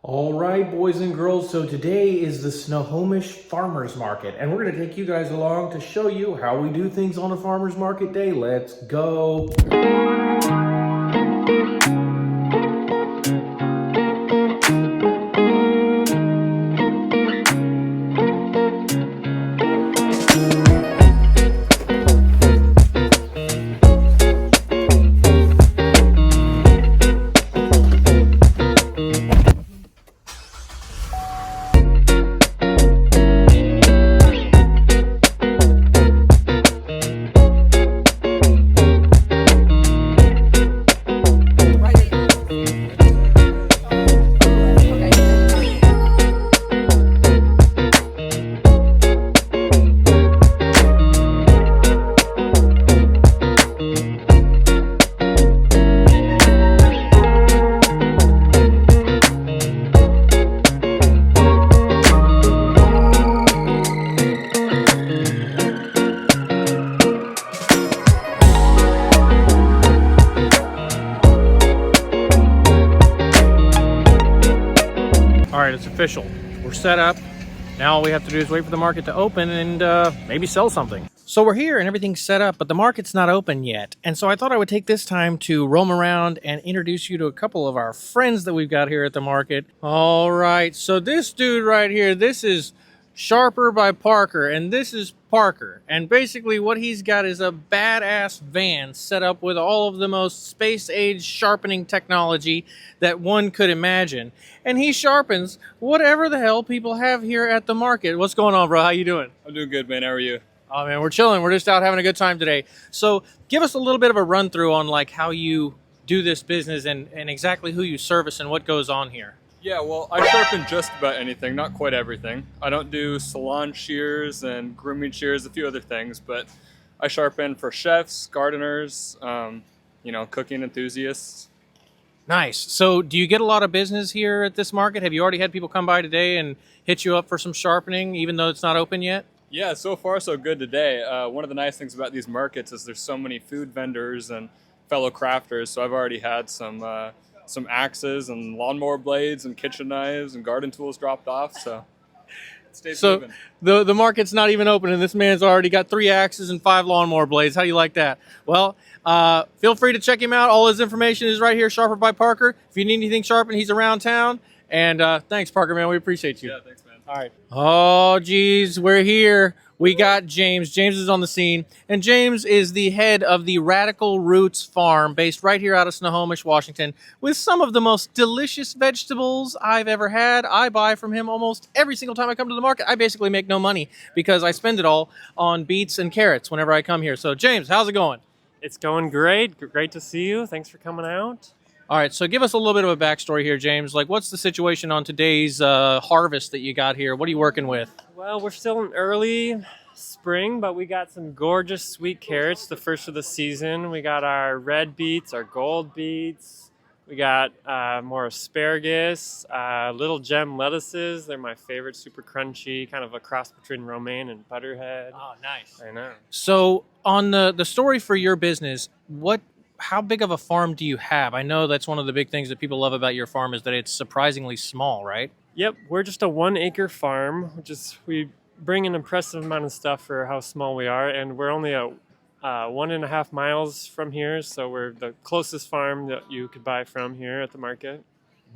All right, boys and girls, so today is the Snohomish Farmers Market, and we're going to take you guys along to show you how we do things on a farmers market day. Let's go. All right, it's official. We're set up. Now all we have to do is wait for the market to open and maybe sell something. So we're here and everything's set up, but the market's not open yet. And so I thought I would take this time to roam around and introduce you to a couple of our friends that we've got here at the market. All right, so this dude right here, this is Sharper by Parker, and this is Parker. And basically what he's got is a badass van set up with all of the most space-age sharpening technology that one could imagine. And he sharpens whatever the hell people have here at the market. What's going on, bro? How you doing? I'm doing good, man. How are you? Oh, man, we're chilling. We're just out having a good time today. So give us a little bit of a run-through on like how you do this business and exactly who you service and what goes on here. Yeah, well, I sharpen just about anything, not quite everything. I don't do salon shears and grooming shears, a few other things, but I sharpen for chefs, gardeners, cooking enthusiasts. Nice. So do you get a lot of business here at this market? Have you already had people come by today and hit you up for some sharpening, even though it's not open yet? Yeah, so far so good today. One of the nice things about these markets is there's so many food vendors and fellow crafters, so I've already had some axes and lawnmower blades and kitchen knives and garden tools dropped off, so it stays moving. The market's not even open and this man's already got 3 axes and 5 lawnmower blades. How do you like that? Well, feel free to check him out. All his information is right here, Sharper by Parker. If you need anything sharpened, he's around town. And thanks, Parker, man. We appreciate you. Yeah, thanks, man. All right. Oh, geez, we're here. We got James. James is on the scene. And James is the head of the Radical Roots Farm based right here out of Snohomish, Washington, with some of the most delicious vegetables I've ever had. I buy from him almost every single time I come to the market. I basically make no money because I spend it all on beets and carrots whenever I come here. So, James, how's it going? It's going great. Great to see you. Thanks for coming out. All right, so give us a little bit of a backstory here, James. Like, what's the situation on today's harvest that you got here? What are you working with? Well, we're still in early spring, but we got some gorgeous sweet carrots, the first of the season. We got our red beets, our gold beets. We got more asparagus, little gem lettuces. They're my favorite, super crunchy, kind of a cross between romaine and butterhead. Oh, nice. I know. So on the story for your business, how big of a farm do you have? I know that's one of the big things that people love about your farm is that it's surprisingly small, right? Yep, we're just a 1-acre farm, we bring an impressive amount of stuff for how small we are, and we're only 1.5 miles from here, so we're the closest farm that you could buy from here at the market.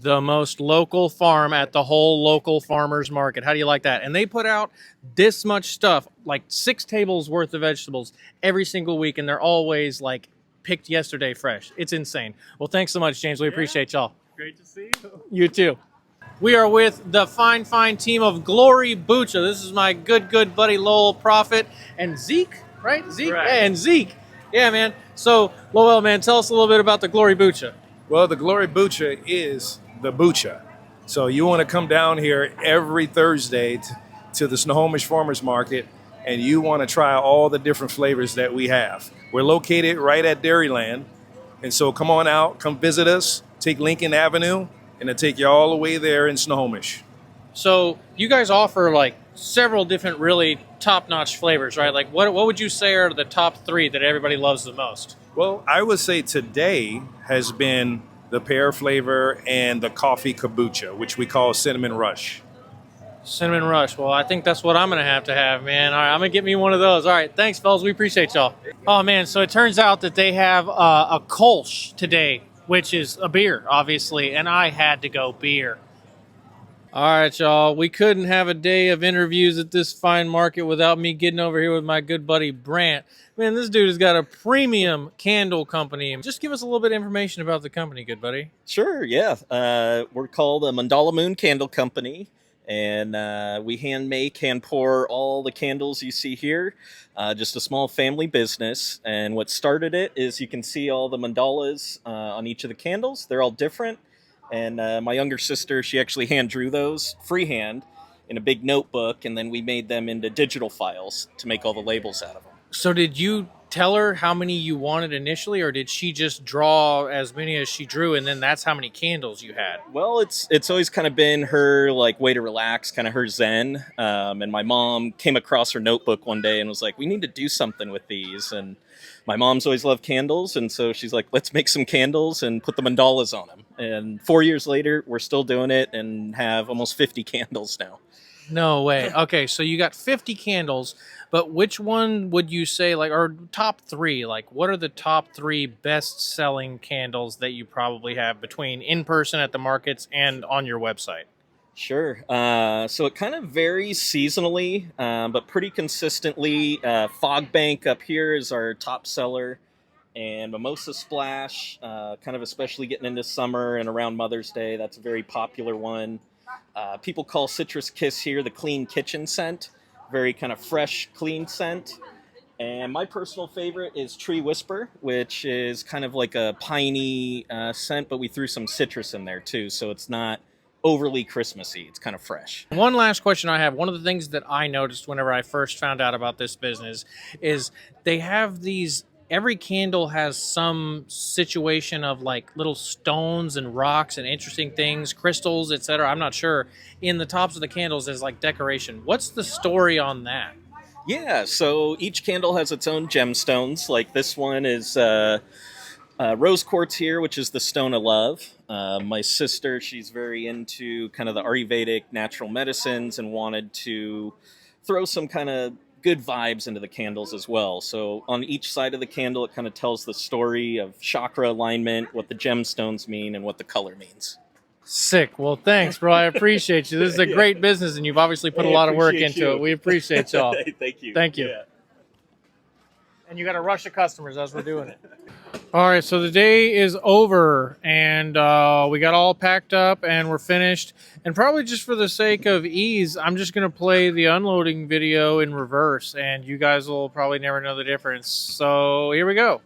The most local farm at the whole local farmers market. How do you like that? And they put out this much stuff, like 6 tables worth of vegetables every single week, and they're always like picked yesterday fresh. It's insane. Well, thanks so much, James. We appreciate y'all. Great to see you. You too. We are with the fine team of Glory Bucha. This is my good buddy Lowell Prophet and Zeke, right? Zeke? Right. Yeah, and Zeke. Yeah, man. So, Lowell, man, tell us a little bit about the Glory Bucha. Well, the Glory Bucha is the Bucha. So you want to come down here every Thursday to the Snohomish Farmers Market, and you want to try all the different flavors that we have. We're located right at Dairyland, and so come on out, come visit us, take Lincoln Avenue, and it'll take you all the way there in Snohomish. So you guys offer like several different really top-notch flavors, right? Like what would you say are the top 3 that everybody loves the most? Well, I would say today has been the pear flavor, and the coffee kombucha, which we call cinnamon rush. Cinnamon Rush. Well, I think that's what I'm going to have, man. All right, I'm going to get me one of those. All right, thanks, fellas. We appreciate y'all. Oh, man, so it turns out that they have a Kolsch today, which is a beer, obviously, and I had to go beer. All right, y'all. We couldn't have a day of interviews at this fine market without me getting over here with my good buddy Brant. Man, this dude has got a premium candle company. Just give us a little bit of information about the company, good buddy. Sure, yeah. We're called a Mandala Moon Candle Company, and we hand pour all the candles you see here. Just a small family business, and what started it is you can see all the mandalas on each of the candles. They're all different, and my younger sister, she actually hand drew those freehand in a big notebook, and then we made them into digital files to make all the labels out of them. So did you tell her how many you wanted initially, or did she just draw as many as she drew, and then that's how many candles you had? Well, it's always kind of been her like way to relax, kind of her zen. And my mom came across her notebook one day and was like, "We need to do something with these." And my mom's always loved candles, and so she's like, "Let's make some candles and put the mandalas on them." And 4 years later, we're still doing it and have almost 50 candles now. No way. Okay, so you got 50 candles, but which one would you say, like, or top three? Like, what are the top three best-selling candles that you probably have between in person at the markets and on your website? Sure. So it kind of varies seasonally, but pretty consistently. Fog Bank up here is our top seller, and Mimosa Splash, kind of especially getting into summer and around Mother's Day. That's a very popular one. People call Citrus Kiss here the clean kitchen scent. Very kind of fresh, clean scent. And my personal favorite is Tree Whisper, which is kind of like a piney scent, but we threw some citrus in there too, so it's not overly Christmassy. It's kind of fresh. One last question I have. One of the things that I noticed whenever I first found out about this business is they have these, every candle has some situation of like little stones and rocks and interesting things, crystals, etc. I'm not sure. In the tops of the candles is like decoration. What's the story on that? Yeah, so each candle has its own gemstones. Like this one is rose quartz here, which is the stone of love. My sister, she's very into kind of the Ayurvedic natural medicines and wanted to throw some kind of good vibes into the candles as well. So on each side of the candle, it kind of tells the story of chakra alignment, what the gemstones mean, and what the color means. Sick. Well, thanks, bro. I appreciate you. This is a great business, and you've obviously put a lot of work into it. We appreciate y'all. Thank you. Thank you. Yeah. And you got to rush the customers as we're doing it. All right, so the day is over, and we got all packed up, and we're finished. And probably just for the sake of ease, I'm just going to play the unloading video in reverse, and you guys will probably never know the difference. So here we go.